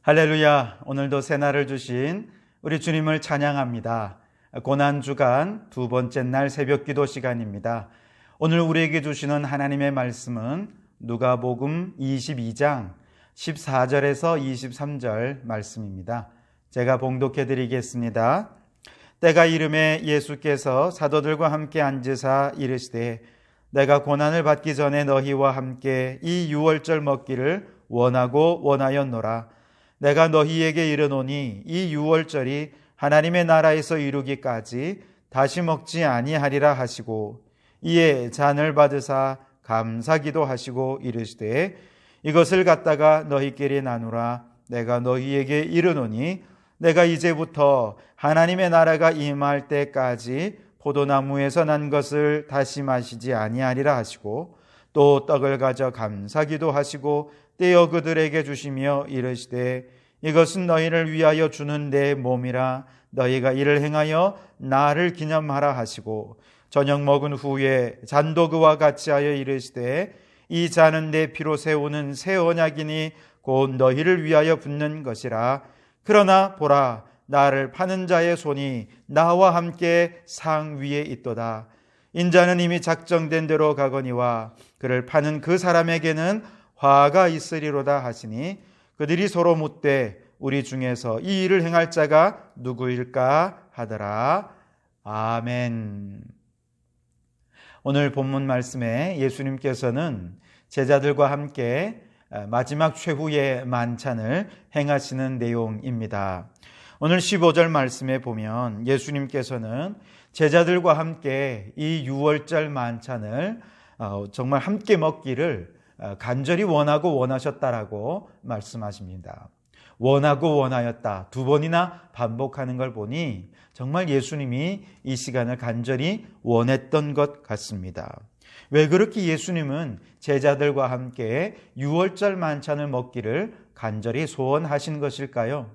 할렐루야. 오늘도 새날을 주신 우리 주님을 찬양합니다. 고난주간 두 번째 날 새벽기도 시간입니다. 오늘 우리에게 주시는 하나님의 말씀은 누가복음 22장 14절에서 23절 말씀입니다. 제가 봉독해 드리겠습니다. 때가 이름에 예수께서 사도들과 함께 앉으사 이르시되 내가 고난을 받기 전에 너희와 함께 이 유월절 먹기를 원하였노라. 내가 너희에게 이르노니 이 유월절이 하나님의 나라에서 이루기까지 다시 먹지 아니하리라 하시고 이에 잔을 받으사 감사기도 하시고 이르시되 이것을 갖다가 너희끼리 나누라. 내가 너희에게 이르노니 내가 이제부터 하나님의 나라가 임할 때까지 포도나무에서 난 것을 다시 마시지 아니하리라 하시고 또 떡을 가져 감사기도 하시고 떼어 그들에게 주시며 이르시되 이것은 너희를 위하여 주는 내 몸이라. 너희가 이를 행하여 나를 기념하라 하시고 저녁 먹은 후에 잔도 그와 같이 하여 이르시되 이 잔은 내 피로 세우는 새 언약이니 곧 너희를 위하여 붓는 것이라. 그러나 보라, 나를 파는 자의 손이 나와 함께 상 위에 있도다. 인자는 이미 작정된 대로 가거니와 그를 파는 그 사람에게는 화가 있으리로다 하시니 그들이 서로 묻되 우리 중에서 이 일을 행할 자가 누구일까 하더라. 아멘. 오늘 본문 말씀에 예수님께서는 제자들과 함께 마지막 최후의 만찬을 행하시는 내용입니다. 오늘 15절 말씀에 보면 예수님께서는 제자들과 함께 이 유월절 만찬을 정말 함께 먹기를 간절히 원하고 원하셨다라고 말씀하십니다. 원하고 원하였다. 두 번이나 반복하는 걸 보니 정말 예수님이 이 시간을 간절히 원했던 것 같습니다. 왜 그렇게 예수님은 제자들과 함께 유월절 만찬을 먹기를 간절히 소원하신 것일까요?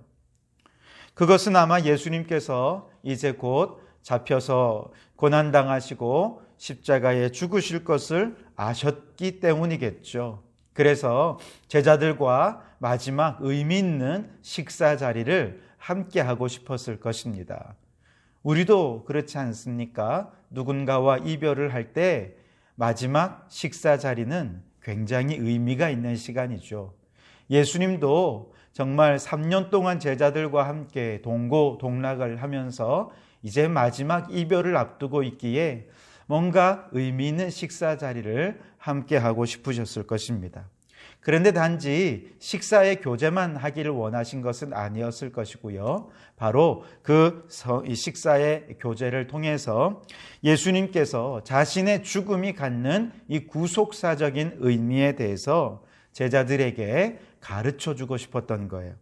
그것은 아마 예수님께서 이제 곧 잡혀서 고난당하시고 십자가에 죽으실 것을 아셨기 때문이겠죠. 그래서 제자들과 마지막 의미 있는 식사 자리를 함께 하고 싶었을 것입니다. 우리도 그렇지 않습니까? 누군가와 이별을 할 때 마지막 식사 자리는 굉장히 의미가 있는 시간이죠. 예수님도 정말 3년 동안 제자들과 함께 동고동락을 하면서 이제 마지막 이별을 앞두고 있기에 뭔가 의미 있는 식사 자리를 함께 하고 싶으셨을 것입니다. 그런데 단지 식사의 교제만 하기를 원하신 것은 아니었을 것이고요. 바로 그 식사의 교제를 통해서 예수님께서 자신의 죽음이 갖는 이 구속사적인 의미에 대해서 제자들에게 가르쳐 주고 싶었던 거예요.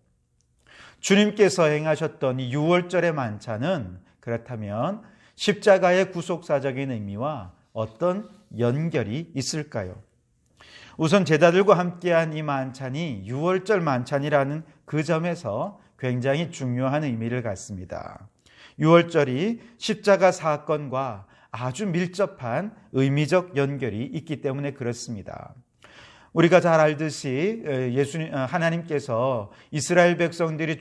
주님께서 행하셨던 이 유월절의 만찬은 그렇다면 십자가의 구속사적인 의미와 어떤 연결이 있을까요? 우선 제자들과 함께한 이 만찬이 유월절 만찬이라는 그 점에서 굉장히 중요한 의미를 갖습니다. 유월절이 십자가 사건과 아주 밀접한 의미적 연결이 있기 때문에 그렇습니다. 우리가 잘 알듯이 하나님께서 이스라엘 백성들이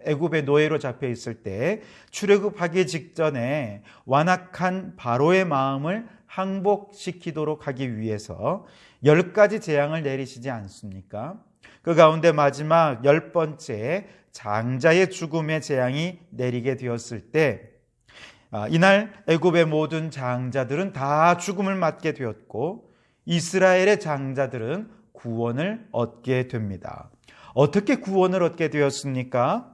애굽의 노예로 잡혀 있을 때 출애굽하기 직전에 완악한 바로의 마음을 항복시키도록 하기 위해서 10가지 재앙을 내리시지 않습니까? 그 가운데 마지막 10번째 장자의 죽음의 재앙이 내리게 되었을 때 이날 애굽의 모든 장자들은 다 죽음을 맞게 되었고 이스라엘의 장자들은 구원을 얻게 됩니다. 어떻게 구원을 얻게 되었습니까?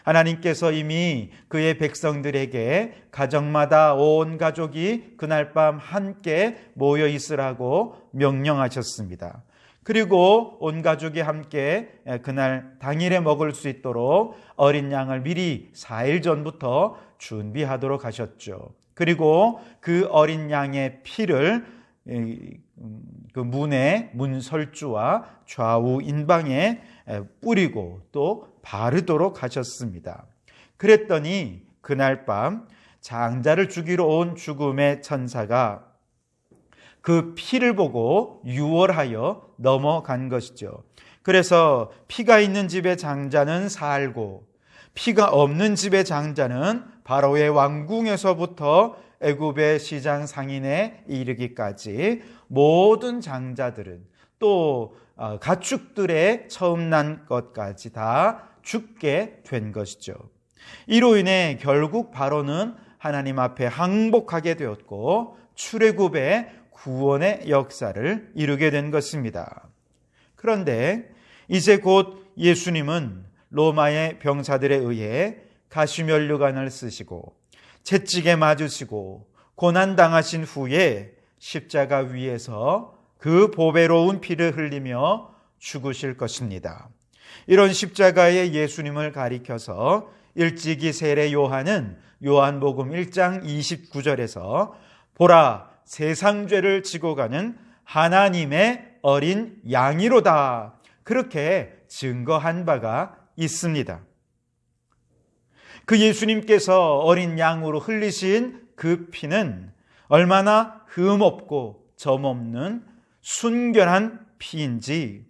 하나님께서 이미 그의 백성들에게 가정마다 온 가족이 그날 밤 함께 모여 있으라고 명령하셨습니다. 그리고 온 가족이 함께 그날 당일에 먹을 수 있도록 어린 양을 미리 4일 전부터 준비하도록 하셨죠. 그리고 그 어린 양의 피를 그 문설주와 좌우 인방에 뿌리고 또 바르도록 하셨습니다. 그랬더니 그날 밤 장자를 죽이러 온 죽음의 천사가 그 피를 보고 유월하여 넘어간 것이죠. 그래서 피가 있는 집의 장자는 살고 피가 없는 집의 장자는 바로의 왕궁에서부터 애굽의 시장 상인에 이르기까지 모든 장자들은 또 가축들의 처음 난 것까지 다 죽게 된 것이죠. 이로 인해 결국 바로는 하나님 앞에 항복하게 되었고 출애굽의 구원의 역사를 이루게 된 것입니다. 그런데 이제 곧 예수님은 로마의 병사들에 의해 가시면류관을 쓰시고 채찍에 맞으시고 고난당하신 후에 십자가 위에서 그 보배로운 피를 흘리며 죽으실 것입니다. 이런 십자가의 예수님을 가리켜서 일찍이 세례 요한은 요한복음 1장 29절에서 보라 세상 죄를 지고 가는 하나님의 어린 양이로다 그렇게 증거한 바가 있습니다. 그 예수님께서 어린 양으로 흘리신 그 피는 얼마나 흠없고 점없는 순결한 피인지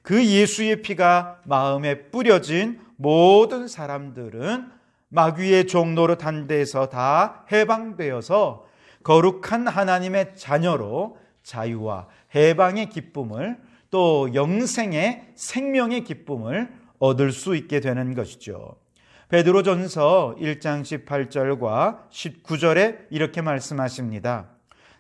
그 예수의 피가 마음에 뿌려진 모든 사람들은 마귀의 종노릇 한 데에서 다 해방되어서 거룩한 하나님의 자녀로 자유와 해방의 기쁨을 또 영생의 생명의 기쁨을 얻을 수 있게 되는 것이죠. 베드로전서 1장 18절과 19절에 이렇게 말씀하십니다.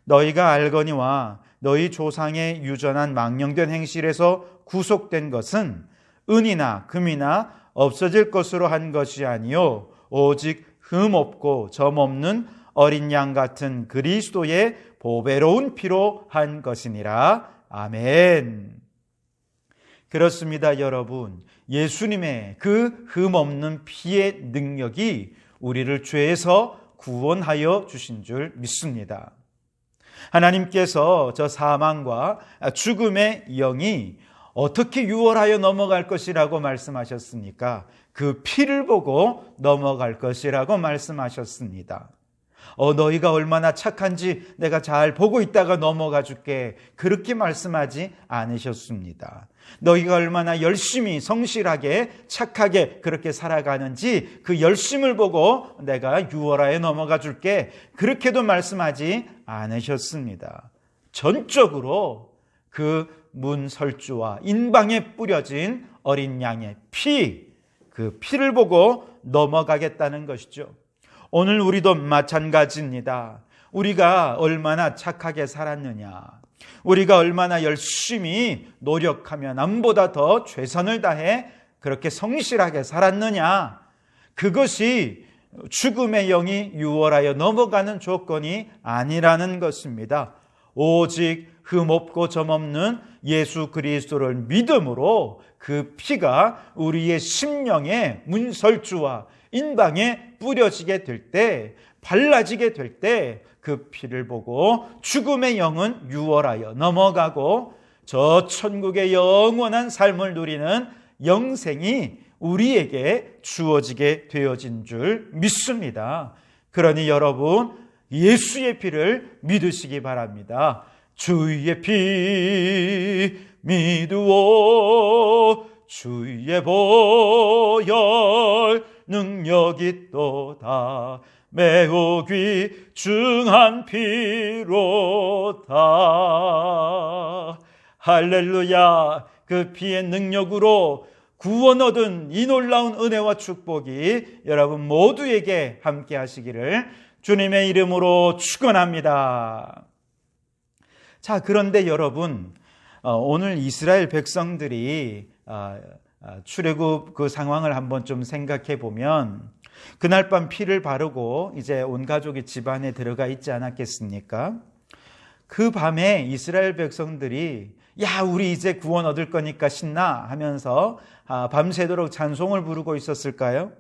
너희가 알거니와 너희 조상의 유전한 망령된 행실에서 구속된 것은 은이나 금이나 없어질 것으로 한 것이 아니요 오직 흠없고 점없는 어린 양 같은 그리스도의 보배로운 피로 한 것이니라. 아멘. 그렇습니다, 여러분. 예수님의 그 흠없는 피의 능력이 우리를 죄에서 구원하여 주신 줄 믿습니다. 하나님께서 저 사망과 죽음의 영이 어떻게 유월하여 넘어갈 것이라고 말씀하셨습니까? 그 피를 보고 넘어갈 것이라고 말씀하셨습니다. 너희가 얼마나 착한지 내가 잘 보고 있다가 넘어가 줄게. 그렇게 말씀하지 않으셨습니다. 너희가 얼마나 열심히 성실하게 착하게 그렇게 살아가는지 그 열심을 보고 내가 유월하여 넘어가 줄게. 그렇게도 말씀하지 않으셨습니다. 전적으로 그 문설주와 인방에 뿌려진 어린 양의 피, 그 피를 보고 넘어가겠다는 것이죠. 오늘 우리도 마찬가지입니다. 우리가 얼마나 착하게 살았느냐, 우리가 얼마나 열심히 노력하며 남보다 더 최선을 다해 그렇게 성실하게 살았느냐, 그것이 죽음의 영이 유월하여 넘어가는 조건이 아니라는 것입니다. 오직 흠없고 점없는 예수 그리스도를 믿음으로 그 피가 우리의 심령의 문설주와 인방에 뿌려지게 될 때, 발라지게 될 때 그 피를 보고 죽음의 영은 유월하여 넘어가고 저 천국의 영원한 삶을 누리는 영생이 우리에게 주어지게 되어진 줄 믿습니다. 그러니 여러분, 예수의 피를 믿으시기 바랍니다. 주의 피 믿으오 주의 보혈 능력이 또다 매우 귀중한 피로다. 할렐루야. 그 피의 능력으로 구원 얻은 이 놀라운 은혜와 축복이 여러분 모두에게 함께 하시기를 주님의 이름으로 축원합니다. 자, 그런데 여러분, 오늘 이스라엘 백성들이 출애굽 그 상황을 한번 좀 생각해 보면 그날 밤 피를 바르고 이제 온 가족이 집안에 들어가 있지 않았겠습니까? 그 밤에 이스라엘 백성들이 야, 우리 이제 구원 얻을 거니까 신나 하면서 밤새도록 찬송을 부르고 있었을까요?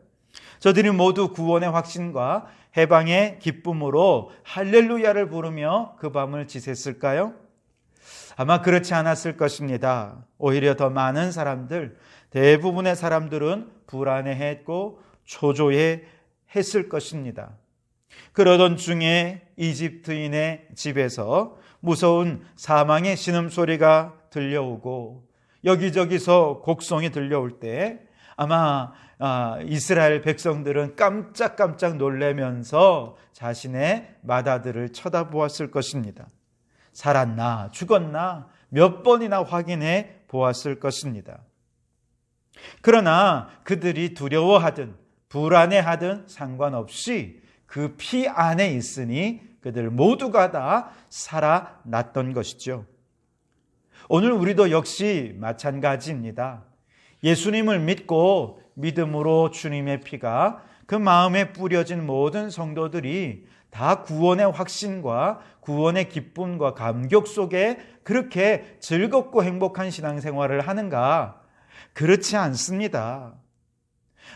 저들이 모두 구원의 확신과 해방의 기쁨으로 할렐루야를 부르며 그 밤을 지샜을까요? 아마 그렇지 않았을 것입니다. 오히려 더 많은 사람들, 대부분의 사람들은 불안해했고 초조해했을 것입니다. 그러던 중에 이집트인의 집에서 무서운 사망의 신음소리가 들려오고 여기저기서 곡성이 들려올 때 아마 이스라엘 백성들은 깜짝깜짝 놀라면서 자신의 맏아들을 쳐다보았을 것입니다. 살았나 죽었나 몇 번이나 확인해 보았을 것입니다. 그러나 그들이 두려워하든 불안해하든 상관없이 그 피 안에 있으니 그들 모두가 다 살아났던 것이죠. 오늘 우리도 역시 마찬가지입니다. 예수님을 믿고 믿음으로 주님의 피가 그 마음에 뿌려진 모든 성도들이 다 구원의 확신과 구원의 기쁨과 감격 속에 그렇게 즐겁고 행복한 신앙생활을 하는가? 그렇지 않습니다.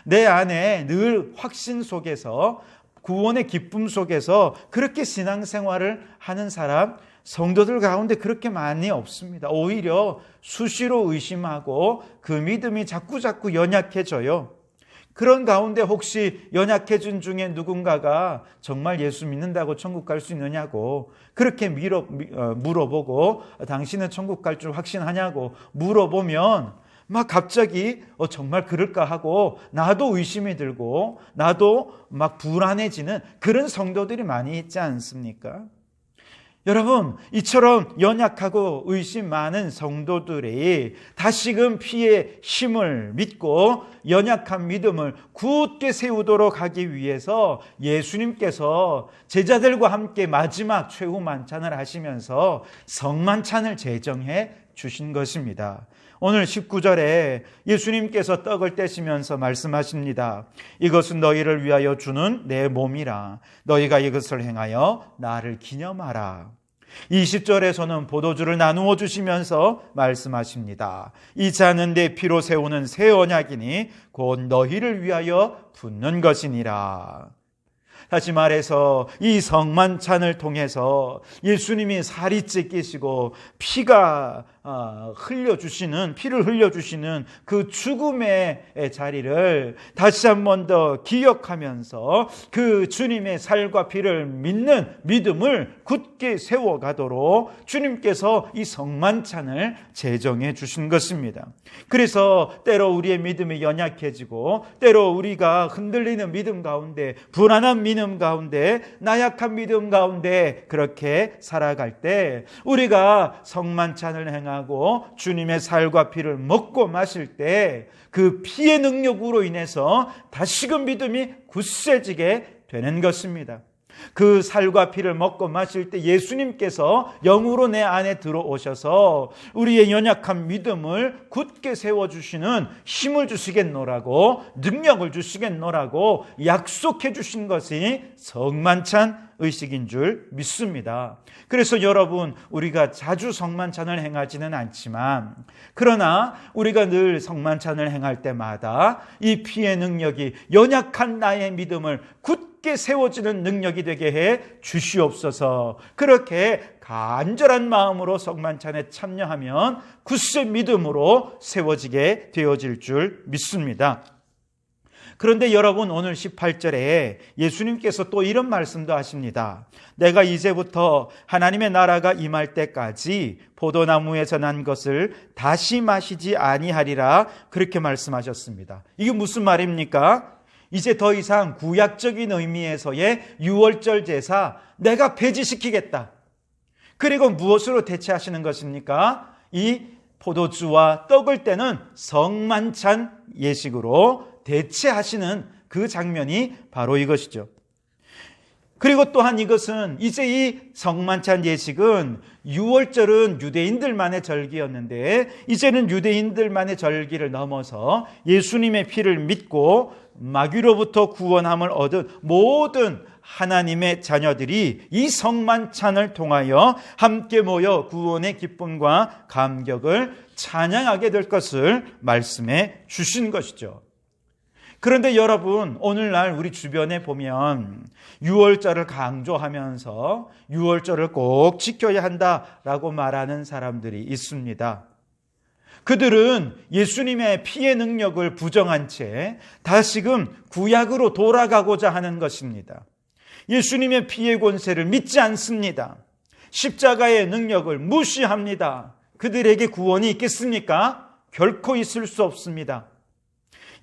내 안에 늘 확신 속에서 구원의 기쁨 속에서 그렇게 신앙생활을 하는 사람, 성도들 가운데 그렇게 많이 없습니다. 오히려 수시로 의심하고 그 믿음이 자꾸자꾸 연약해져요. 그런 가운데 혹시 연약해진 중에 누군가가 정말 예수 믿는다고 천국 갈 수 있느냐고 그렇게 물어보고 당신은 천국 갈 줄 확신하냐고 물어보면 막 갑자기 정말 그럴까 하고 나도 의심이 들고 나도 막 불안해지는 그런 성도들이 많이 있지 않습니까? 여러분, 이처럼 연약하고 의심 많은 성도들이 다시금 피의 힘을 믿고 연약한 믿음을 굳게 세우도록 하기 위해서 예수님께서 제자들과 함께 마지막 최후 만찬을 하시면서 성만찬을 제정해 주신 것입니다. 오늘 19절에 예수님께서 떡을 떼시면서 말씀하십니다. 이것은 너희를 위하여 주는 내 몸이라. 너희가 이것을 행하여 나를 기념하라. 20절에서는 포도주를 나누어 주시면서 말씀하십니다. 이 잔은 내 피로 세우는 새 언약이니 곧 너희를 위하여 붓는 것이니라. 다시 말해서 이 성만찬을 통해서 예수님이 살이 찢기시고 피가 피를 흘려주시는 그 죽음의 자리를 다시 한 번 더 기억하면서 그 주님의 살과 피를 믿는 믿음을 굳게 세워가도록 주님께서 이 성만찬을 제정해 주신 것입니다. 그래서 때로 우리의 믿음이 연약해지고 때로 우리가 흔들리는 믿음 가운데 불안한 믿음 가운데 나약한 믿음 가운데 그렇게 살아갈 때 우리가 성만찬을 행하고 주님의 살과 피를 먹고 마실 때 그 피의 능력으로 인해서 다시금 믿음이 굳세지게 되는 것입니다. 그 살과 피를 먹고 마실 때 예수님께서 영으로 내 안에 들어오셔서 우리의 연약한 믿음을 굳게 세워주시는 힘을 주시겠노라고 능력을 주시겠노라고 약속해 주신 것이 성만찬 의식인 줄 믿습니다. 그래서 여러분, 우리가 자주 성만찬을 행하지는 않지만 그러나 우리가 늘 성만찬을 행할 때마다 이 피의 능력이 연약한 나의 믿음을 굳게 세워지는 능력이 되게 해 주시옵소서. 그렇게 간절한 마음으로 성만찬에 참여하면 굳세 믿음으로 세워지게 되어질 줄 믿습니다. 그런데 여러분, 오늘 18절에 예수님께서 또 이런 말씀도 하십니다. 내가 이제부터 하나님의 나라가 임할 때까지 포도나무에서 난 것을 다시 마시지 아니하리라 그렇게 말씀하셨습니다. 이게 무슨 말입니까? 이제 더 이상 구약적인 의미에서의 유월절 제사 내가 폐지시키겠다. 그리고 무엇으로 대체하시는 것입니까? 이 포도주와 떡을 떼는 성만찬 예식으로 대체하시는 그 장면이 바로 이것이죠. 그리고 또한 이것은 이제 이 성만찬 예식은 유월절은 유대인들만의 절기였는데 이제는 유대인들만의 절기를 넘어서 예수님의 피를 믿고 마귀로부터 구원함을 얻은 모든 하나님의 자녀들이 이 성만찬을 통하여 함께 모여 구원의 기쁨과 감격을 찬양하게 될 것을 말씀해 주신 것이죠. 그런데 여러분, 오늘날 우리 주변에 보면 유월절을 강조하면서 유월절을 꼭 지켜야 한다라고 말하는 사람들이 있습니다. 그들은 예수님의 피의 능력을 부정한 채 다시금 구약으로 돌아가고자 하는 것입니다. 예수님의 피의 권세를 믿지 않습니다. 십자가의 능력을 무시합니다. 그들에게 구원이 있겠습니까? 결코 있을 수 없습니다.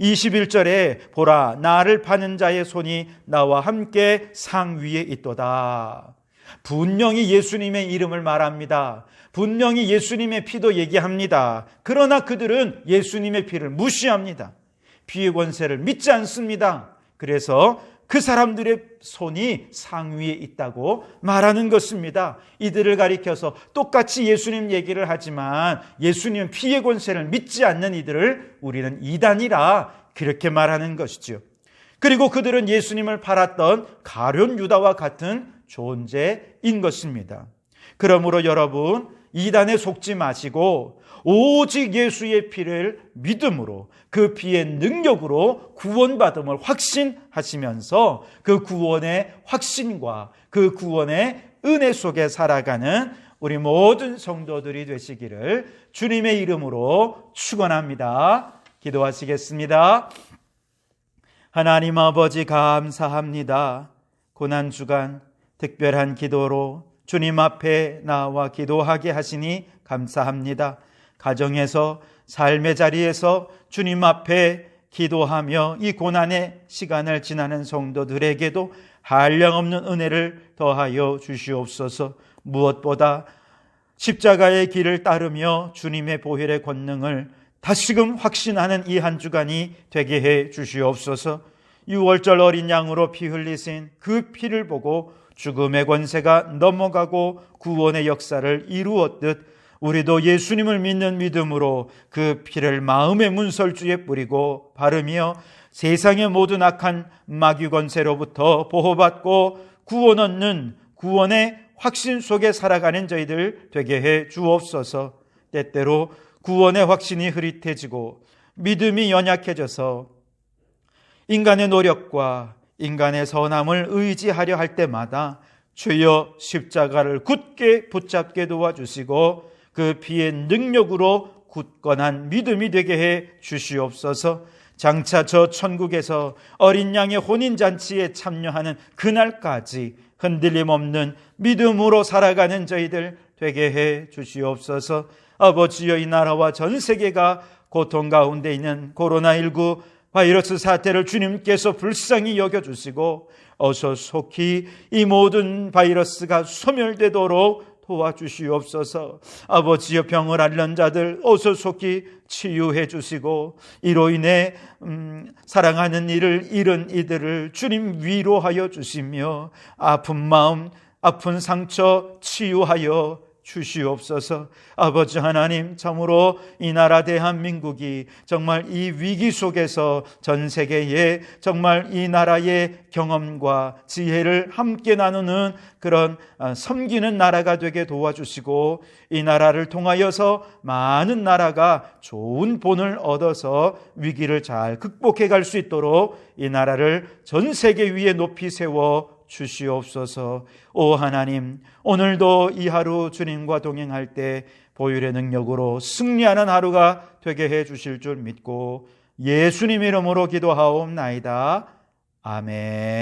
21절에 보라 나를 파는 자의 손이 나와 함께 상 위에 있도다. 분명히 예수님의 이름을 말합니다. 분명히 예수님의 피도 얘기합니다. 그러나 그들은 예수님의 피를 무시합니다. 피의 권세를 믿지 않습니다. 그래서 그 사람들의 손이 상위에 있다고 말하는 것입니다. 이들을 가리켜서 똑같이 예수님 얘기를 하지만 예수님 피의 권세를 믿지 않는 이들을 우리는 이단이라 그렇게 말하는 것이죠. 그리고 그들은 예수님을 팔았던 가룟 유다와 같은 존재인 것입니다. 그러므로 여러분, 이단에 속지 마시고 오직 예수의 피를 믿음으로 그 피의 능력으로 구원받음을 확신하시면서 그 구원의 확신과 그 구원의 은혜 속에 살아가는 우리 모든 성도들이 되시기를 주님의 이름으로 축원합니다. 기도하시겠습니다. 하나님 아버지 감사합니다. 고난주간 특별한 기도로 주님 앞에 나와 기도하게 하시니 감사합니다. 가정에서 삶의 자리에서 주님 앞에 기도하며 이 고난의 시간을 지나는 성도들에게도 한량없는 은혜를 더하여 주시옵소서. 무엇보다 십자가의 길을 따르며 주님의 보혈의 권능을 다시금 확신하는 이 한 주간이 되게 해 주시옵소서. 6월절 어린 양으로 피 흘리신 그 피를 보고 죽음의 권세가 넘어가고 구원의 역사를 이루었듯 우리도 예수님을 믿는 믿음으로 그 피를 마음의 문설주에 뿌리고 바르며 세상의 모든 악한 마귀 권세로부터 보호받고 구원 얻는 구원의 확신 속에 살아가는 저희들 되게 해 주옵소서. 때때로 구원의 확신이 흐릿해지고 믿음이 연약해져서 인간의 노력과 인간의 선함을 의지하려 할 때마다 주여 십자가를 굳게 붙잡게 도와주시고 그 피의 능력으로 굳건한 믿음이 되게 해 주시옵소서. 장차 저 천국에서 어린 양의 혼인잔치에 참여하는 그날까지 흔들림 없는 믿음으로 살아가는 저희들 되게 해 주시옵소서. 아버지여, 이 나라와 전 세계가 고통 가운데 있는 코로나19 바이러스 사태를 주님께서 불쌍히 여겨주시고 어서 속히 이 모든 바이러스가 소멸되도록 도와주시옵소서. 아버지여, 병을 앓는 자들 어서 속히 치유해 주시고 이로 인해 사랑하는 이를 잃은 이들을 주님 위로하여 주시며 아픈 마음, 아픈 상처 치유하여 주시옵소서. 아버지 하나님, 참으로 이 나라 대한민국이 정말 이 위기 속에서 전 세계에 정말 이 나라의 경험과 지혜를 함께 나누는 그런 섬기는 나라가 되게 도와주시고 이 나라를 통하여서 많은 나라가 좋은 본을 얻어서 위기를 잘 극복해 갈 수 있도록 이 나라를 전 세계 위에 높이 세워 주시옵소서. 오 하나님, 오늘도 이 하루 주님과 동행할 때 보혈의 능력으로 승리하는 하루가 되게 해 주실 줄 믿고 예수님 이름으로 기도하옵나이다. 아멘.